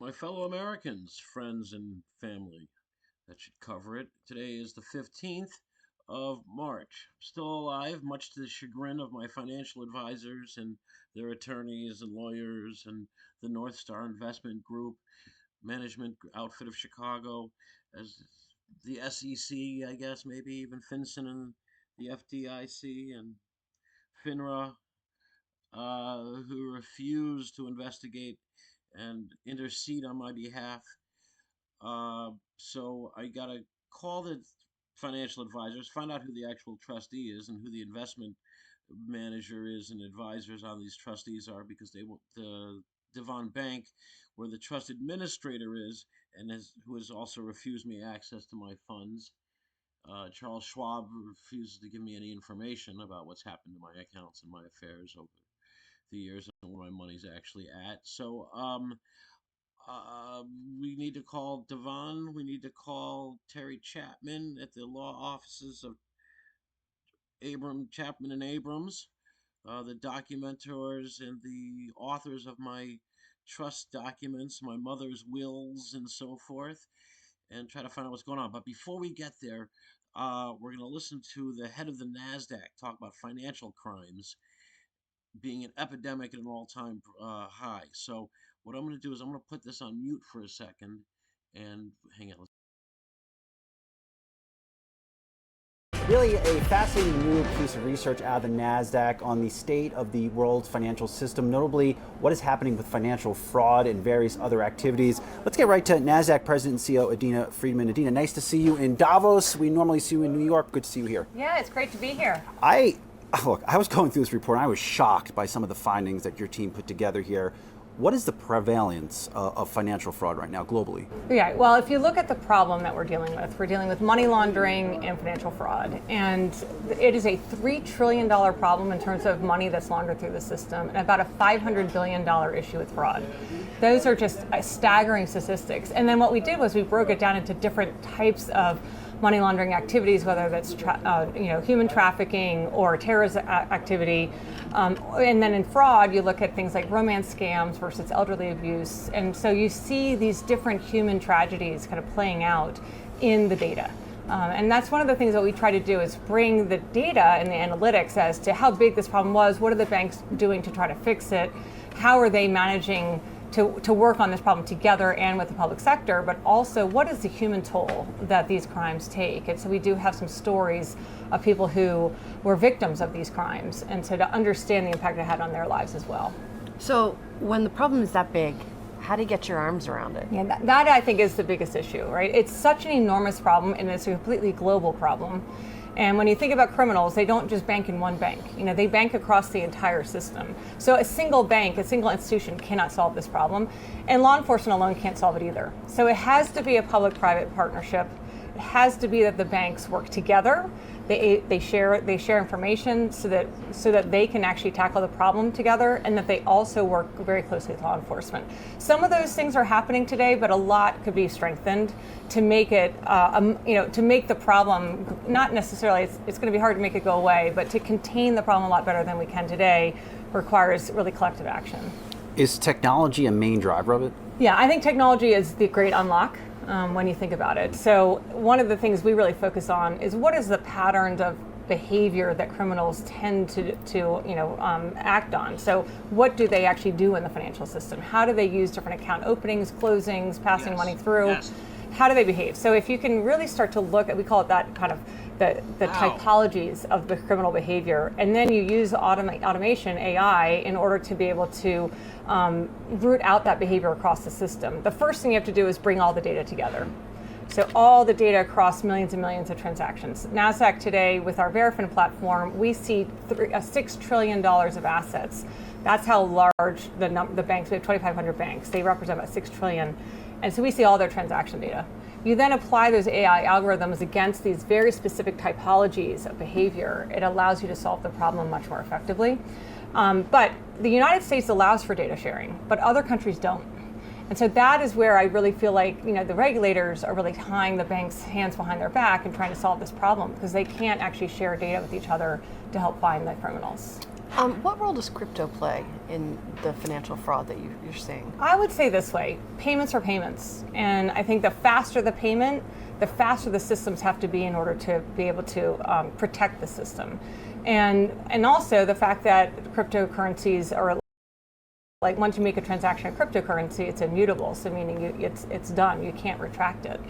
My fellow Americans, friends, and family. That should cover it. Today is the 15th of March. Still alive, much to the chagrin of my financial advisors and their attorneys and lawyers and the North Star Investment Group, management outfit of Chicago, as the SEC, I guess, maybe even FinCEN and the FDIC and FINRA, who refused to investigate and intercede on my behalf. So I got to call the financial advisors, find out who the actual trustee is and who the investment manager is and advisors on these trustees are, because they want the Devon Bank, where the trust administrator is, and who has also refused me access to my funds. Charles Schwab refuses to give me any information about what's happened to my accounts and my affairs over the years and where my money's actually at. So we need to call Devon. We need to call Terry Chapman at the law offices of Chapman and Abrams, the documenters and the authors of my trust documents, my mother's wills, and so forth, and try to find out what's going on. But before we get there, we're going to listen to the head of the NASDAQ talk about financial crimes being an epidemic at an all-time high. So what I'm going to do is I'm going to put this on mute for a second and hang on. Really a fascinating new piece of research out of the NASDAQ on the state of the world's financial system, notably what is happening with financial fraud and various other activities. Let's get right to NASDAQ President and CEO Adena Friedman. Adena, nice to see you in Davos. We normally see you in New York. Good to see you here. Yeah, it's great to be here. Look, I was going through this report and I was shocked by some of the findings that your team put together here. What is the prevalence of financial fraud right now globally? Yeah, well, if you look at the problem that we're dealing with money laundering and financial fraud. And it is a $3 trillion problem in terms of money that's laundered through the system, and about a $500 billion issue with fraud. Those are just staggering statistics. And then what we did was we broke it down into different types of money laundering activities, whether that's human trafficking or terrorist activity. And then in fraud, you look at things like romance scams versus elderly abuse. And so you see these different human tragedies kind of playing out in the data. And that's one of the things that we try to do, is bring the data and the analytics as to how big this problem was, what are the banks doing to try to fix it, how are they managing to work on this problem together and with the public sector, but also what is the human toll that these crimes take. And so we do have some stories of people who were victims of these crimes, and so to understand the impact it had on their lives as well. So when the problem is that big, how do you get your arms around it? Yeah, that I think is the biggest issue, right? It's such an enormous problem, and it's a completely global problem. And when you think about criminals, they don't just bank in one bank. They bank across the entire system. So a single bank, a single institution cannot solve this problem. And law enforcement alone can't solve it either. So it has to be a public-private partnership. It has to be that the banks work together. They share information so that they can actually tackle the problem together, and that they also work very closely with law enforcement. Some of those things are happening today, but a lot could be strengthened to make it, to make the problem, not necessarily, it's going to be hard to make it go away, but to contain the problem a lot better than we can today requires really collective action. Is technology a main driver of it? Yeah, I think technology is the great unlock. When you think about it. So one of the things we really focus on is what is the patterns of behavior that criminals tend to act on. So what do they actually do in the financial system? How do they use different account openings, closings, passing money through? Yes. How do they behave? So if you can really start to look at, we call it that kind of the typologies of the criminal behavior, and then you use automation, AI, in order to be able to root out that behavior across the system. The first thing you have to do is bring all the data together. So all the data across millions and millions of transactions. NASDAQ today, with our Verifin platform, we see $6 trillion of assets. That's how large the banks, we have 2,500 banks. They represent about $6 trillion. And so we see all their transaction data. You then apply those AI algorithms against these very specific typologies of behavior. It allows you to solve the problem much more effectively. But the United States allows for data sharing, but other countries don't. And so that is where I really feel like the regulators are really tying the banks' hands behind their back and trying to solve this problem, because they can't actually share data with each other to help find the criminals. What role does crypto play in the financial fraud that you're seeing? I would say this way, payments are payments. And I think the faster the payment, the faster the systems have to be in order to be able to protect the system. And also the fact that cryptocurrencies are like once you make a transaction of cryptocurrency, it's immutable. So meaning it's done. You can't retract it.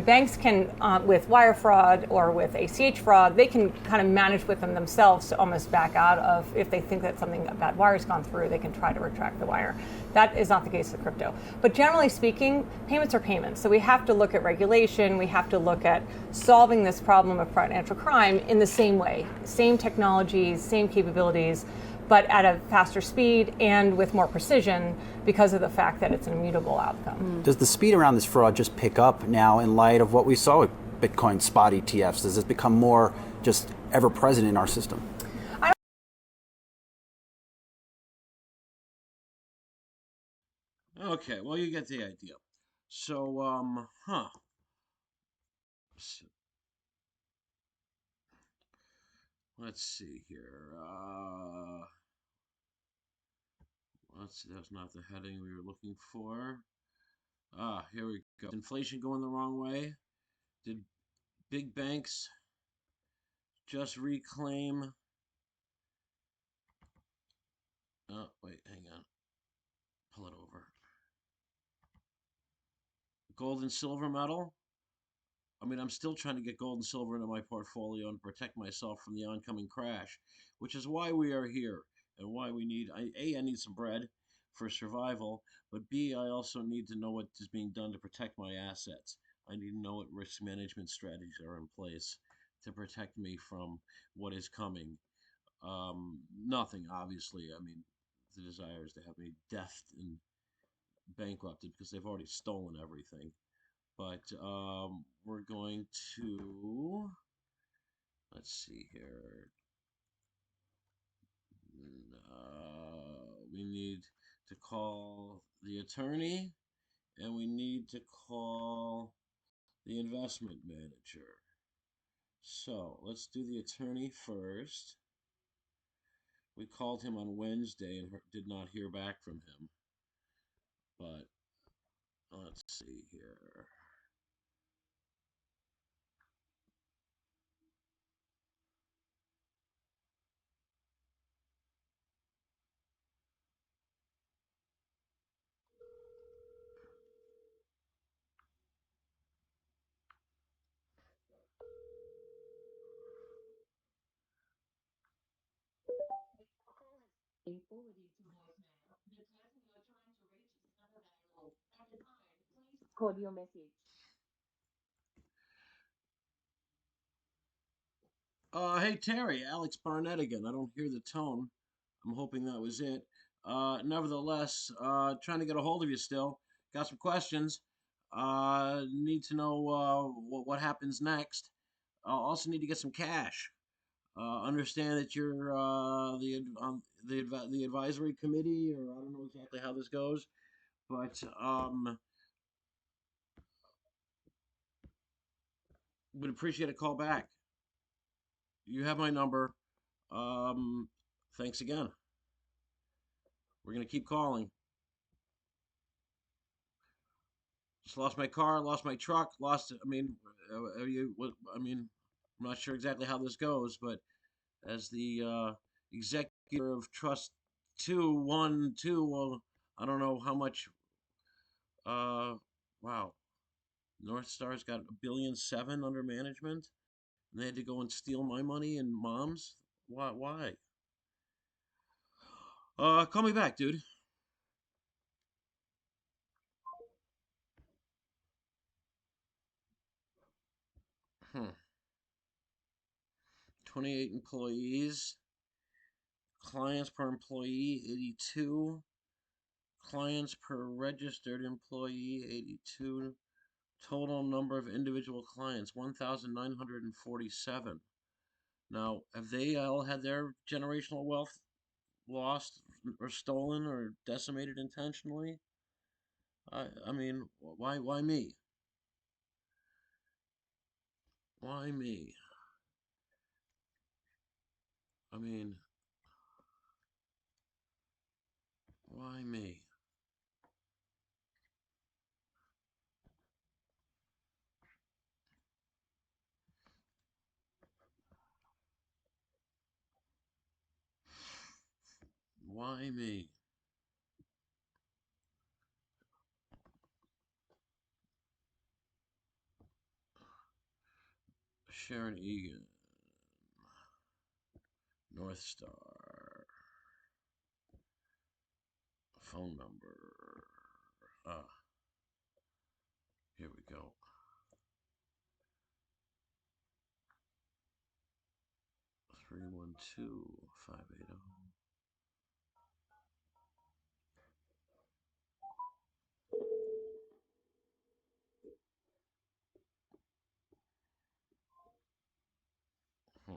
Banks can, with wire fraud or with ACH fraud, they can kind of manage with them themselves to almost back out of, if they think that something, a bad wire's gone through, they can try to retract the wire. That is not the case with crypto. But generally speaking, payments are payments. So we have to look at regulation. We have to look at solving this problem of financial crime in the same way. Same technologies, same capabilities, but at a faster speed and with more precision because of the fact that it's an immutable outcome. Does the speed around this fraud just pick up now in light of what we saw with Bitcoin spot ETFs? Does this become more just ever present in our system? Okay, well, you get the idea. So, let's see here. Let's see, that's not the heading we were looking for. Here we go. Inflation going the wrong way? Did big banks just reclaim? Oh, wait, hang on. Pull it over. Gold and silver medal? I mean, I'm still trying to get gold and silver into my portfolio and protect myself from the oncoming crash, which is why we are here and why we need, A, I need some bread for survival, but B, I also need to know what is being done to protect my assets. I need to know what risk management strategies are in place to protect me from what is coming. Nothing, obviously. I mean, the desire is to have me death and bankrupted because they've already stolen everything. But we're going to, let's see here. We need to call the attorney and we need to call the investment manager. So let's do the attorney first. We called him on Wednesday and did not hear back from him. But let's see here. Hey Terry, Alex Barnett again. I don't hear the tone. I'm hoping that was it. Nevertheless, trying to get a hold of you still. Got some questions. Need to know what happens next. Also need to get some cash. Understand that you're the advisory committee, or I don't know exactly how this goes, but would appreciate a call back. You have my number. Um, Thanks again. We're gonna keep calling. Just lost my car, lost my truck, lost. I mean, I mean, I'm not sure exactly how this goes, but as the executor of Trust 212, well, I don't know how much. Wow, NorthStar's got $1.7 billion under management, and they had to go and steal my money and mom's. Why? Why? Call me back, dude. Hmm. 28 employees. Clients per employee, 82. Clients per registered employee, 82. Total number of individual clients, 1,947. Now, have they all had their generational wealth lost or stolen or decimated intentionally? I mean, why me? Why me? I mean, Why me? Why me? Sharon Egan. NorthStar. Phone number. Ah, here we go. 312-580. Hmm.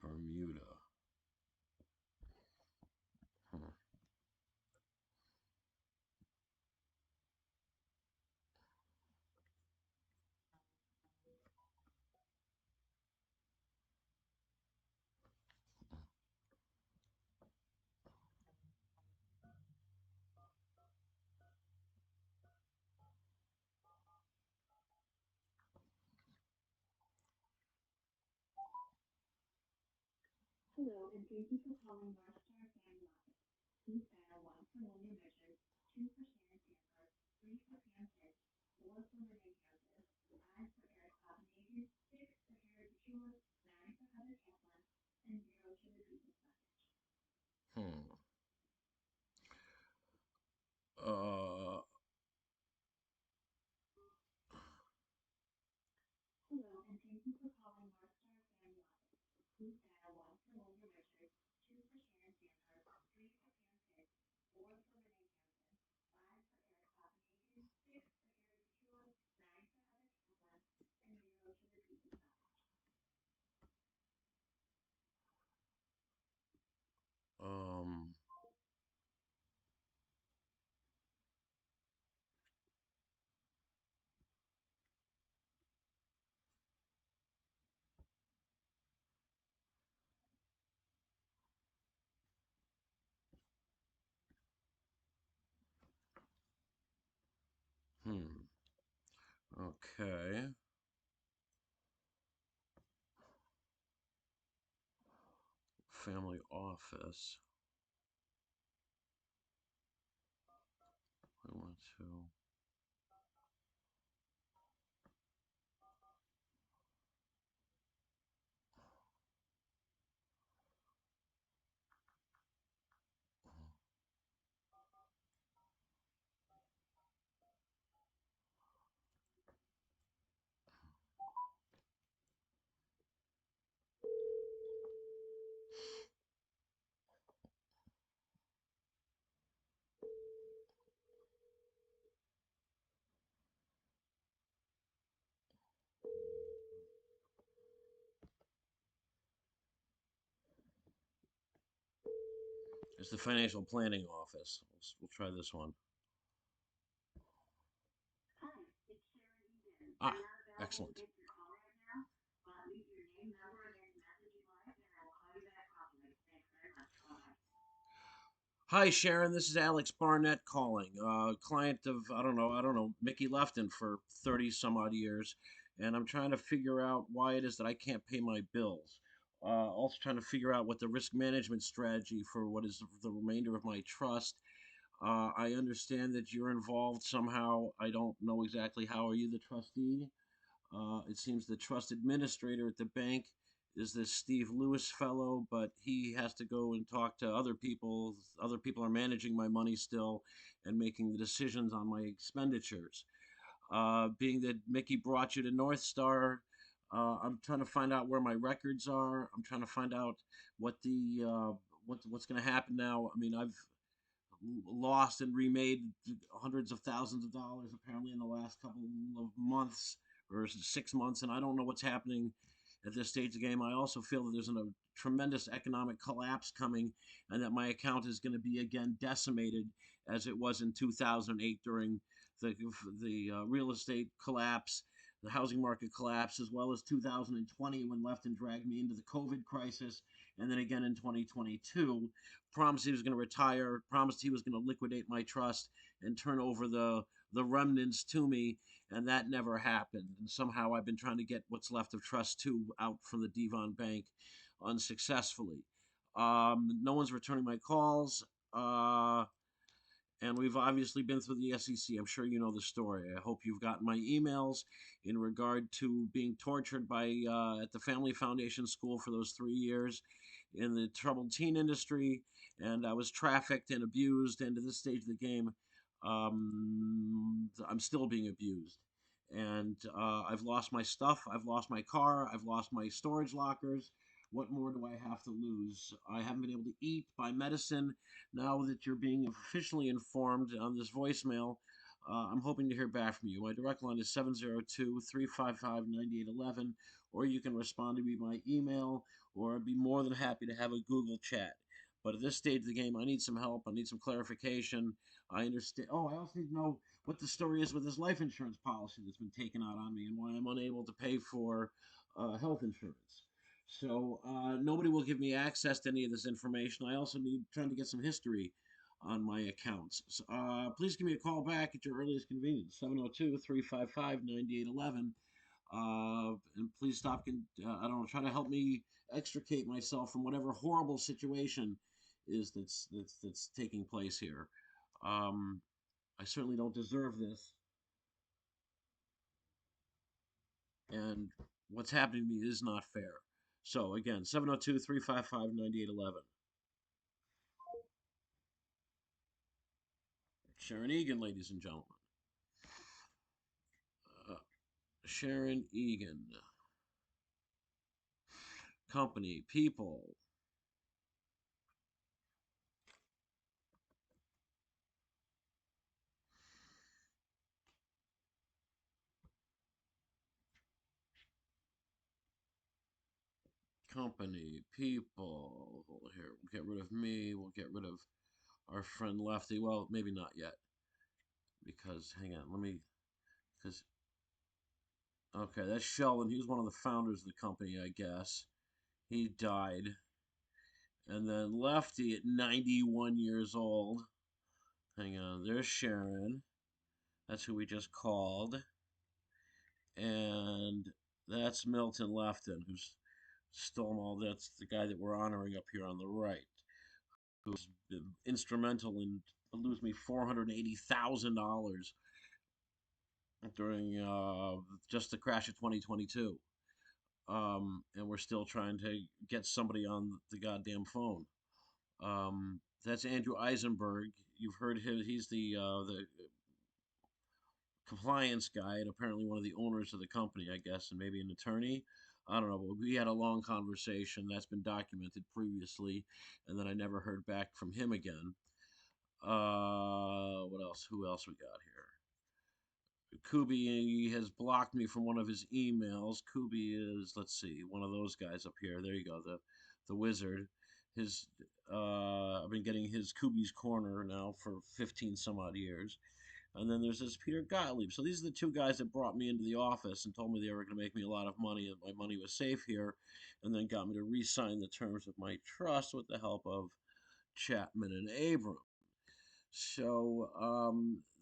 Bermuda. Hmm. Hello, and thank you for calling NorthStar&WEF. Please dial 1 for William Richards, 2 for Sharon Sanford, 3 for Pam Pitts, 4 for Renee Kansas, 5 for Eric Copenhagen, 6 for Harry Chua, 9 for Heather Chapman, and 0 to repeat this message. Hmm. Uh. Hello, and thank you for calling NorthStar&WEF. Please dial 1 for William Richards, 2 for Sharon Sanford, 3 for Pam Pitts, 4 for Renee Kansas, 5 for Eric Copenhagen, 6 for Harry Chua, 9 for Heather Chapman, and 0 to repeat this message. Um. Hmm. Okay. Family office. We want to. It's the financial planning office. We'll try this one. Hi, it's Sharon Egan. Ah, I'm not available excellent. to take your call right now, but leave your name, number, and any message you like, and I will call you back promptly. Thanks very much. Bye-bye. Hi, Sharon. This is Alex Barnett calling. Client of I don't know, Mickey Lefton for 30 some odd years, and I'm trying to figure out why it is that I can't pay my bills. Also trying to figure out what the risk management strategy for what is the remainder of my trust. I understand that you're involved somehow. I don't know exactly how. Are you the trustee? It seems the trust administrator at the bank is this Steve Lewis fellow, but he has to go and talk to other people. Other people are managing my money still and making the decisions on my expenditures. Being that Mickey brought you to North Star, I'm trying to find out where my records are. I'm trying to find out what the what's going to happen now. I mean, I've lost and remade hundreds of thousands of dollars apparently in the last couple of months or 6 months, and I don't know what's happening at this stage of the game. I also feel that there's a tremendous economic collapse coming, and that my account is going to be again decimated as it was in 2008 during the real estate collapse, the housing market collapse, as well as 2020 when Lefton dragged me into the COVID crisis, and then again in 2022. Promised he was going to retire, promised he was going to liquidate my trust and turn over the remnants to me, and that never happened. And somehow I've been trying to get what's left of Trust 2 out from the Devon Bank unsuccessfully. No one's returning my calls. And we've obviously been through the SEC. I'm sure you know the story. I hope you've gotten my emails in regard to being tortured by at the Family Foundation School for those 3 years in the troubled teen industry, and I was trafficked and abused. And at this stage of the game, I'm still being abused. And I've lost my stuff. I've lost my car. I've lost my storage lockers. What more do I have to lose? I haven't been able to eat, buy medicine. Now that you're being officially informed on this voicemail, I'm hoping to hear back from you. My direct line is 702-355-9811, or you can respond to me by email, or I'd be more than happy to have a Google chat. But at this stage of the game, I need some help. I need some clarification. I understand. Oh, I also need to know what the story is with this life insurance policy that's been taken out on me and why I'm unable to pay for health insurance. So nobody will give me access to any of this information. I also need trying to get some history on my accounts. So, please give me a call back at your earliest convenience, 702-355-9811. And please stop, I don't know, try to help me extricate myself from whatever horrible situation is that's taking place here. I certainly don't deserve this. And what's happening to me is not fair. So again, 702-355-9811. Sharon Egan, ladies and gentlemen. Sharon Egan. Company, people. Company, people. Here, we'll get rid of me. We'll get rid of our friend Lefty. Well, maybe not yet. Because, hang on, okay, that's Sherwin. He was one of the founders of the company, I guess. He died. And then Lefty at 91 years old. Hang on, there's Sharon. That's who we just called. And that's Milton Lefton, who's still that's the guy that we're honoring up here on the right, who's been instrumental in losing me $480,000 during just the crash of 2022. And we're still trying to get somebody on the goddamn phone. That's Andrew Eisenberg. You've heard him. He's the compliance guy and apparently one of the owners of the company, I guess, and maybe an attorney. I don't know, but we had a long conversation that's been documented previously, and then I never heard back from him again. What else? Who else we got here? Kubi has blocked me from one of his emails. Kubi is, let's see, one of those guys up here. There you go, the wizard. I've been getting his Kubi's Corner now for 15 some odd years. And then there's this Peter Gottlieb. So these are the two guys that brought me into the office and told me they were going to make me a lot of money and my money was safe here, and then got me to re-sign the terms of my trust with the help of Chapman and Abrams. So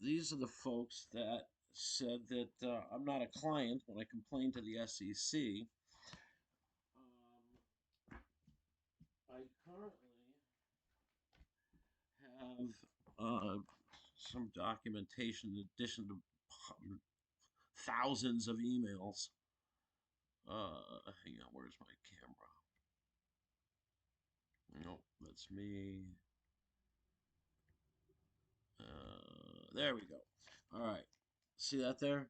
these are the folks that said that I'm not a client when I complained to the SEC. I currently have some documentation in addition to thousands of emails. Hang on, where's my camera? Nope, that's me. There we go. All right, see that there?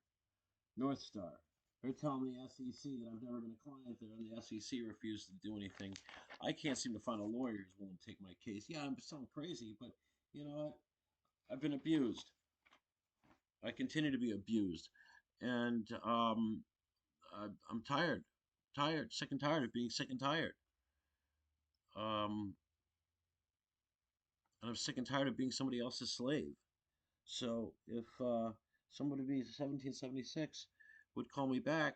NorthStar. They're telling the SEC that I've never been a client there, and the SEC refused to do anything. I can't seem to find a lawyer who's willing to take my case. Yeah, I'm sounding crazy, but you know what? I've been abused. I continue to be abused, and I'm tired, sick and tired of being sick and tired. Um, and I'm sick and tired of being somebody else's slave. So if somebody be 1776 would call me back,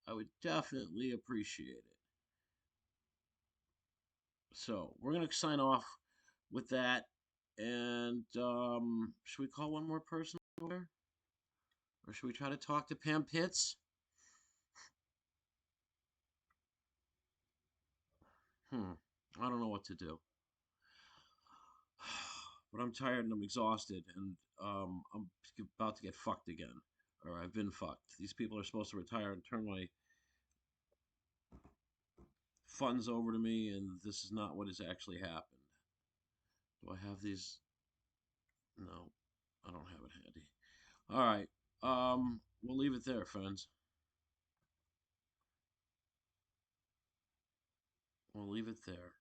I would definitely appreciate it. So we're gonna sign off with that, and should we call one more person over, or should we try to talk to Pam Pitts? I don't know what to do. But I'm tired and I'm exhausted, and I'm about to get fucked again, or I've been fucked. These people are supposed to retire and turn my funds over to me, and this is not what has actually happened. Do I have these? No, I don't have it handy. All right, we'll leave it there, friends. We'll leave it there.